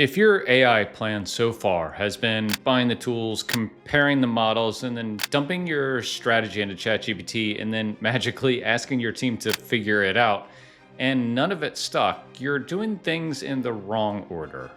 If your AI plan so far has been buying the tools, comparing the models, and then dumping your strategy into ChatGPT and then magically asking your team to figure it out, and none of it stuck, you're doing things in the wrong order.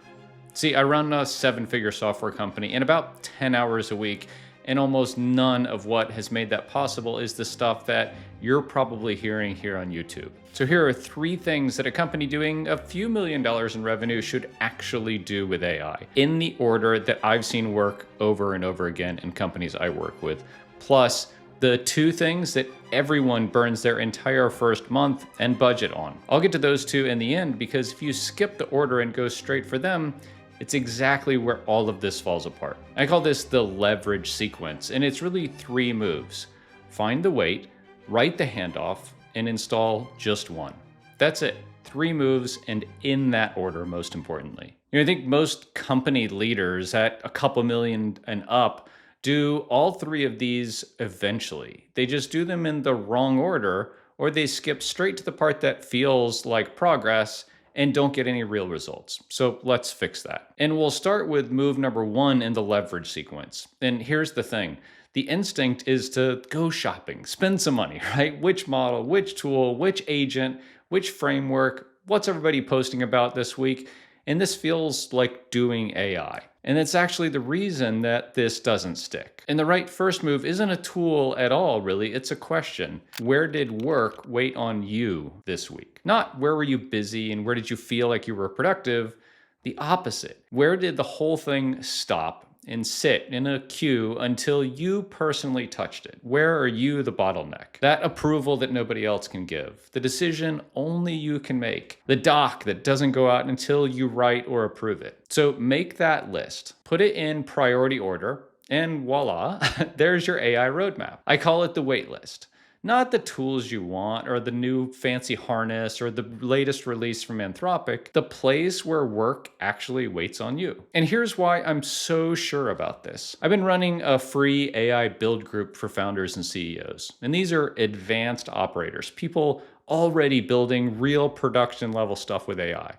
See, I run a 7-figure software company in about 10 hours a week, and almost none of what has made that possible is the stuff that you're probably hearing here on YouTube. So here are 3 things that a company doing a few $1,000,000 in revenue should actually do with AI, in the order that I've seen work over and over again in companies I work with, plus the 2 things that everyone burns their entire first month and budget on. I'll get to those 2 in the end, because if you skip the order and go straight for them, it's exactly where all of this falls apart. I call this the leverage sequence, and it's really 3 moves. Find the weight, write the handoff, and install just one. That's it. 3 moves, and in that order, most importantly. I think most company leaders at a couple million and up do all 3 of these eventually. They just do them in the wrong order, or they skip straight to the part that feels like progress and don't get any real results. So let's fix that. And we'll start with move number 1 in the leverage sequence. And here's the thing. The instinct is to go shopping, spend some money, right? Which model, which tool, which agent, which framework, what's everybody posting about this week? And this feels like doing AI. And it's actually the reason that this doesn't stick. And the right first move isn't a tool at all, really. It's a question. Where did work wait on you this week? Not where were you busy and where did you feel like you were productive? The opposite. Where did the whole thing stop and sit in a queue until you personally touched it? Where are you the bottleneck? That approval that nobody else can give. The decision only you can make. The doc that doesn't go out until you write or approve it. So make that list. Put it in priority order, and voila, there's your AI roadmap. I call it the wait list. Not the tools you want or the new fancy harness or the latest release from Anthropic, the place where work actually waits on you. And here's why I'm so sure about this. I've been running a free AI build group for founders and CEOs, and these are advanced operators, people already building real production level stuff with AI.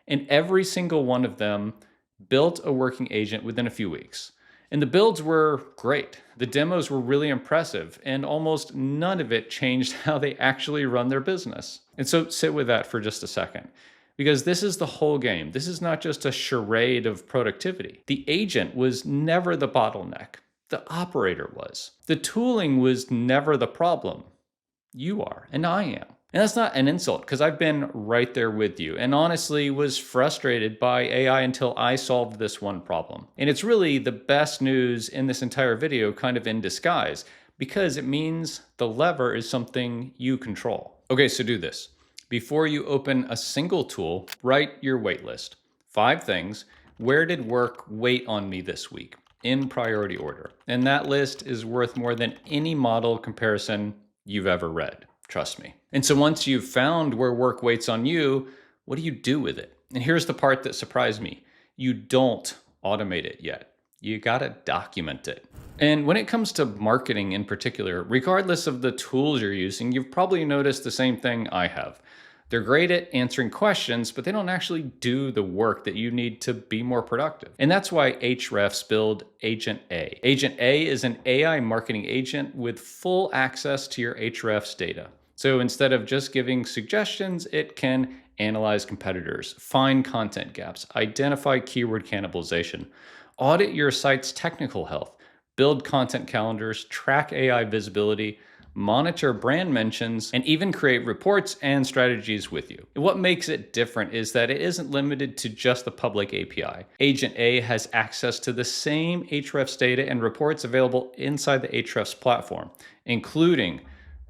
And every single one of them built a working agent within a few weeks. And the builds were great. The demos were really impressive, and almost none of it changed how they actually run their business. And so sit with that for just a second, because this is the whole game. This is not just a charade of productivity. The agent was never the bottleneck. The operator was. The tooling was never the problem. You are, and I am. And that's not an insult, because I've been right there with you and honestly was frustrated by AI until I solved this one problem. And it's really the best news in this entire video, kind of in disguise, because it means the lever is something you control. Okay, so do this. Before you open a single tool, write your wait list. 5 things. Where did work wait on me this week? In priority order. And that list is worth more than any model comparison you've ever read. Trust me. And so once you've found where work waits on you, what do you do with it? And here's the part that surprised me. You don't automate it yet. You gotta document it. And when it comes to marketing in particular, regardless of the tools you're using, you've probably noticed the same thing I have. They're great at answering questions, but they don't actually do the work that you need to be more productive. And that's why Ahrefs build Agent A. Agent A is an AI marketing agent with full access to your Ahrefs data. So instead of just giving suggestions, it can analyze competitors, find content gaps, identify keyword cannibalization, audit your site's technical health, build content calendars, track AI visibility, monitor brand mentions, and even create reports and strategies with you. What makes it different is that it isn't limited to just the public API. Agent A has access to the same Ahrefs data and reports available inside the Ahrefs platform, including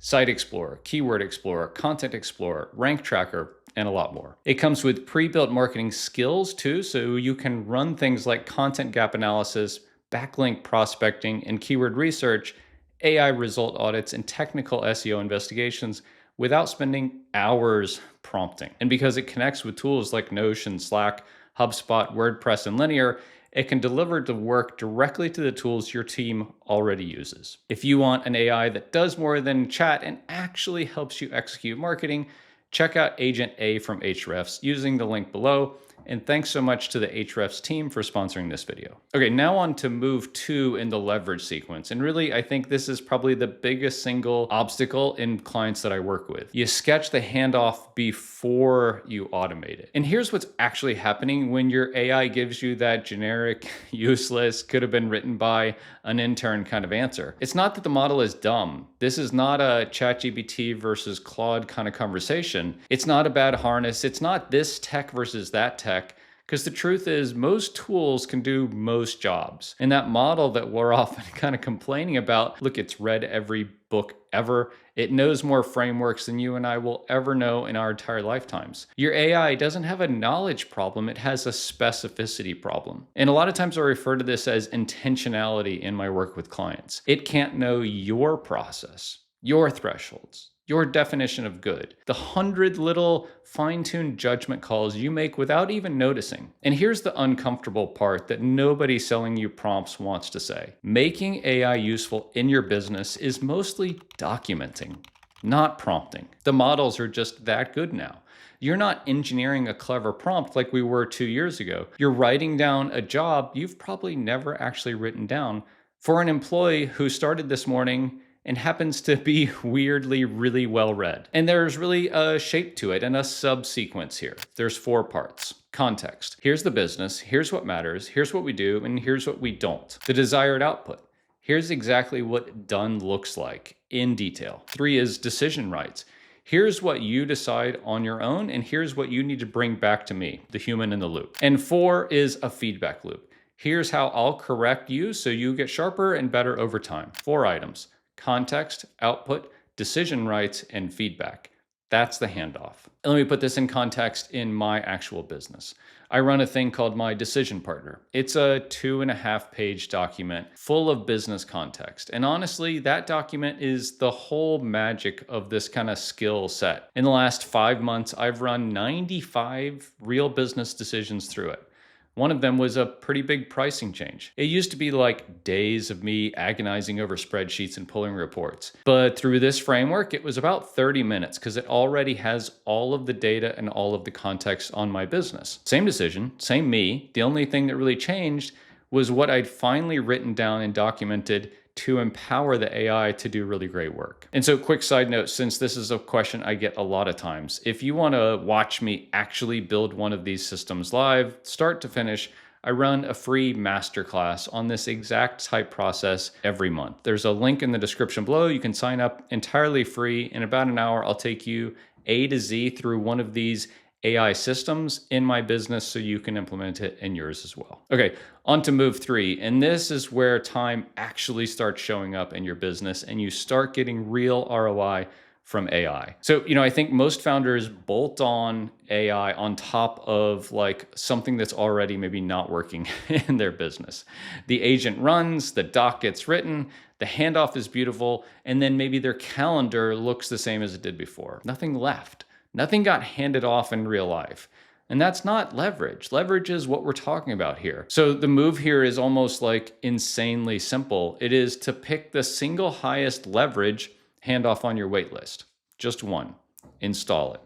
Site Explorer, Keyword Explorer, Content Explorer, Rank Tracker, and a lot more. It comes with pre-built marketing skills too, so you can run things like content gap analysis, backlink prospecting, and keyword research, AI result audits, and technical SEO investigations without spending hours prompting. And because it connects with tools like Notion, Slack, HubSpot, WordPress, and Linear, it can deliver the work directly to the tools your team already uses. If you want an AI that does more than chat and actually helps you execute marketing, check out Agent A from Ahrefs using the link below. And thanks so much to the Ahrefs team for sponsoring this video. Okay, now on to move 2 in the leverage sequence. And really, I think this is probably the biggest single obstacle in clients that I work with. You sketch the handoff before you automate it. And here's what's actually happening when your AI gives you that generic, useless, could have been written by an intern kind of answer. It's not that the model is dumb. This is not a ChatGPT versus Claude kind of conversation. It's not a bad harness. It's not this tech versus that tech. Because the truth is, most tools can do most jobs. And that model that we're often kind of complaining about, look, it's read every book ever. It knows more frameworks than you and I will ever know in our entire lifetimes. Your AI doesn't have a knowledge problem, it has a specificity problem. And a lot of times I refer to this as intentionality in my work with clients. It can't know your process, your thresholds, your definition of good, the 100 little fine-tuned judgment calls you make without even noticing. And here's the uncomfortable part that nobody selling you prompts wants to say. Making AI useful in your business is mostly documenting, not prompting. The models are just that good now. You're not engineering a clever prompt like we were 2 years ago. You're writing down a job you've probably never actually written down for an employee who started this morning and happens to be weirdly really well read. And there's really a shape to it and a subsequence here. There's 4 parts. Context. Here's the business, here's what matters, here's what we do, and here's what we don't. The desired output. Here's exactly what done looks like in detail. 3 is decision rights. Here's what you decide on your own, and here's what you need to bring back to me, the human in the loop. And 4 is a feedback loop. Here's how I'll correct you so you get sharper and better over time. 4 items. Context, output, decision rights, and feedback. That's the handoff. And let me put this in context in my actual business. I run a thing called my decision partner. It's a 2.5-page document full of business context. And honestly, that document is the whole magic of this kind of skill set. In the last 5 months, I've run 95 real business decisions through it. One of them was a pretty big pricing change. It used to be like days of me agonizing over spreadsheets and pulling reports. But through this framework, it was about 30 minutes because it already has all of the data and all of the context on my business. Same decision, same me. The only thing that really changed was what I'd finally written down and documented to empower the AI to do really great work. And so quick side note, since this is a question I get a lot of times, if you want to watch me actually build one of these systems live, start to finish, I run a free masterclass on this exact type process every month. There's a link in the description below. You can sign up entirely free. In about an hour, I'll take you A to Z through one of these AI systems in my business so you can implement it in yours as well. Okay, on to move 3. And this is where time actually starts showing up in your business and you start getting real ROI from AI. So, I think most founders bolt on AI on top of like something that's already maybe not working in their business. The agent runs, the doc gets written, the handoff is beautiful, and then maybe their calendar looks the same as it did before. Nothing left. Nothing got handed off in real life. And that's not leverage. Leverage is what we're talking about here. So the move here is almost like insanely simple. It is to pick the single highest leverage handoff on your wait list. Just one. Install it.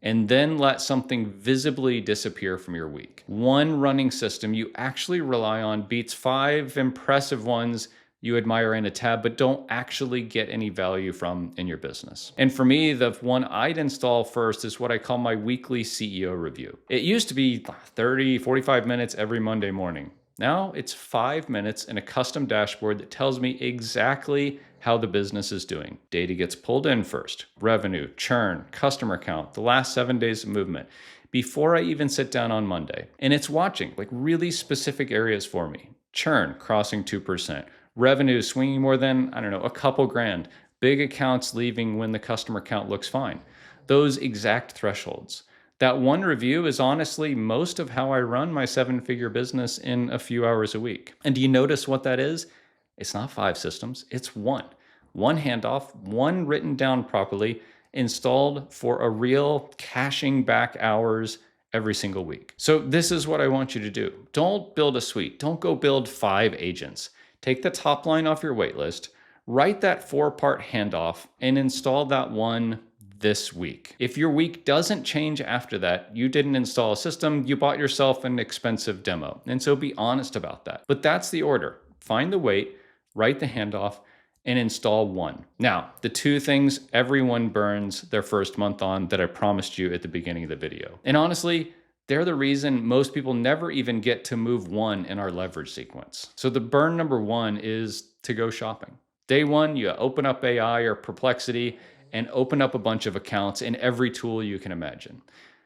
And then let something visibly disappear from your week. One running system you actually rely on beats 5 impressive ones you admire in a tab, but don't actually get any value from in your business. And for me, the one I'd install first is what I call my weekly CEO review. It used to be 30, 45 minutes every Monday morning. Now it's 5 minutes in a custom dashboard that tells me exactly how the business is doing. Data gets pulled in first. Revenue, churn, customer count, the last 7 days of movement, before I even sit down on Monday. And it's watching like really specific areas for me. Churn crossing 2%. Revenue swinging more than, a couple grand. Big accounts leaving when the customer count looks fine. Those exact thresholds. That one review is honestly most of how I run my 7-figure business in a few hours a week. And do you notice what that is? It's not 5 systems, it's one. One handoff, one written down properly, installed for a real cashing back hours every single week. So this is what I want you to do. Don't build a suite. Don't go build 5 agents. Take the top line off your waitlist, write that 4-part handoff, and install that one this week. If your week doesn't change after that, you didn't install a system, you bought yourself an expensive demo. And so be honest about that. But that's the order. Find the wait, write the handoff, and install one. Now, the two things everyone burns their first month on that I promised you at the beginning of the video. And honestly, they're the reason most people never even get to move one in our leverage sequence. So the burn number one is to go shopping. Day one, you open up AI or Perplexity and open up a bunch of accounts in every tool you can imagine.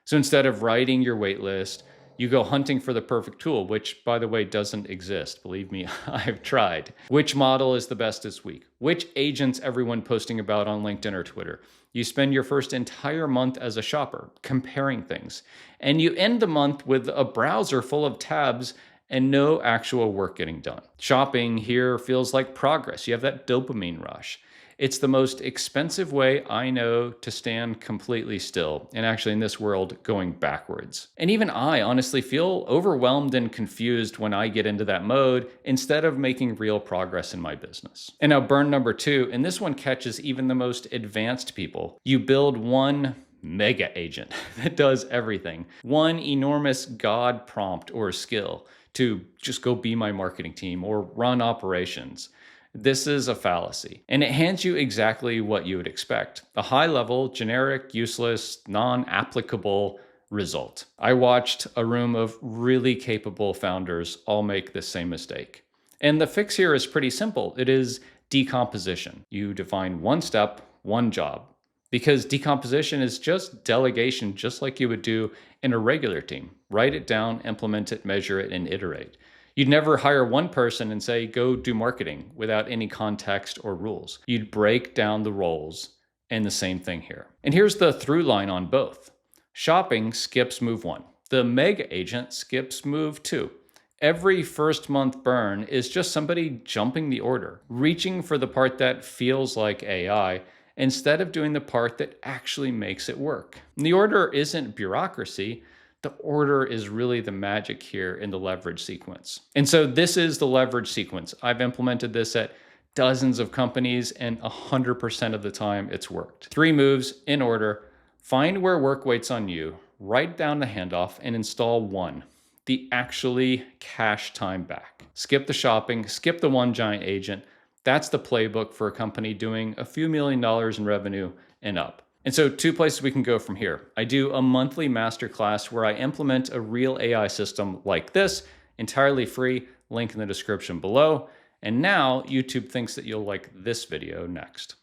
So instead of writing your wait list, you go hunting for the perfect tool, which, by the way, doesn't exist. Believe me, I've tried. Which model is the best this week? Which agents everyone posting about on LinkedIn or Twitter? You spend your first entire month as a shopper comparing things. And you end the month with a browser full of tabs and no actual work getting done. Shopping here feels like progress. You have that dopamine rush. It's the most expensive way I know to stand completely still, and actually in this world, going backwards. And even I honestly feel overwhelmed and confused when I get into that mode instead of making real progress in my business. And now burn number two, and this one catches even the most advanced people. You build one mega agent that does everything. One enormous God prompt or skill to just go be my marketing team or run operations. This is a fallacy, and it hands you exactly what you would expect. A high-level, generic, useless, non-applicable result. I watched a room of really capable founders all make the same mistake. And the fix here is pretty simple. It is decomposition. You define one step, one job. Because decomposition is just delegation, just like you would do in a regular team. Write it down, implement it, measure it, and iterate. You'd never hire one person and say, go do marketing without any context or rules. You'd break down the roles, and the same thing here. And here's the through line on both. Shopping skips move one. The mega agent skips move two. Every first month burn is just somebody jumping the order, reaching for the part that feels like AI, instead of doing the part that actually makes it work. And the order isn't bureaucracy. The order is really the magic here in the leverage sequence. And so this is the leverage sequence. I've implemented this at dozens of companies, and 100% of the time it's worked. 3 moves in order. Find where work waits on you, write down the handoff, and install one, the actually cash time back. Skip the shopping, skip the one giant agent. That's the playbook for a company doing a few $1 million in revenue and up. And so 2 places we can go from here. I do a monthly masterclass where I implement a real AI system like this, entirely free, link in the description below. And now YouTube thinks that you'll like this video next.